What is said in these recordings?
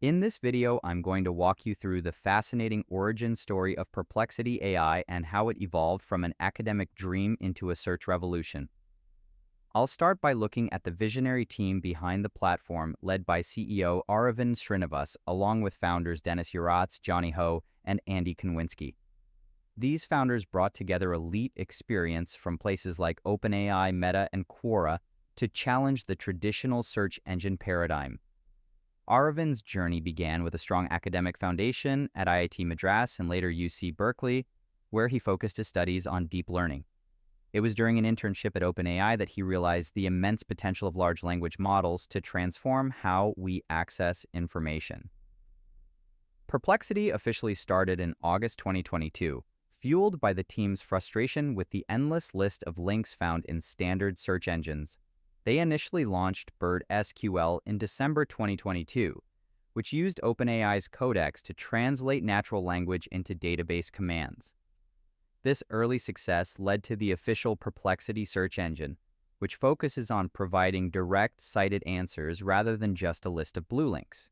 In this video, I'm going to walk you through the fascinating origin story of Perplexity AI and how it evolved from an academic dream into a search revolution. I'll start by looking at the visionary team behind the platform led by CEO Aravind Srinivas, along with founders Dennis Uratz, Johnny Ho, and Andy Konwinski. These founders brought together elite experience from places like OpenAI, Meta, and Quora to challenge the traditional search engine paradigm. Aravind's journey began with a strong academic foundation at IIT Madras and later UC Berkeley, where he focused his studies on deep learning. It was during an internship at OpenAI that he realized the immense potential of large language models to transform how we access information. Perplexity officially started in August 2022, fueled by the team's frustration with the endless list of links found in standard search engines. They initially launched Bird SQL in December 2022, which used OpenAI's codex to translate natural language into database commands. This early success led to the official Perplexity search engine, which focuses on providing direct cited answers rather than just a list of blue links.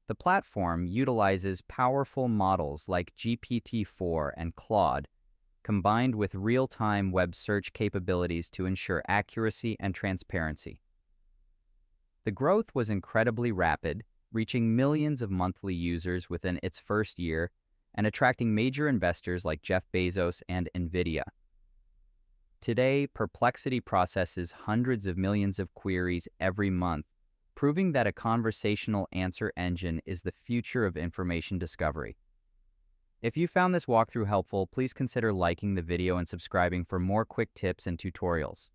The platform utilizes powerful models like GPT-4 and Claude, combined with real-time web search capabilities to ensure accuracy and transparency. The growth was incredibly rapid, reaching millions of monthly users within its first year and attracting major investors like Jeff Bezos and NVIDIA. Today, Perplexity processes hundreds of millions of queries every month, proving that a conversational answer engine is the future of information discovery. If you found this walkthrough helpful, please consider liking the video and subscribing for more quick tips and tutorials.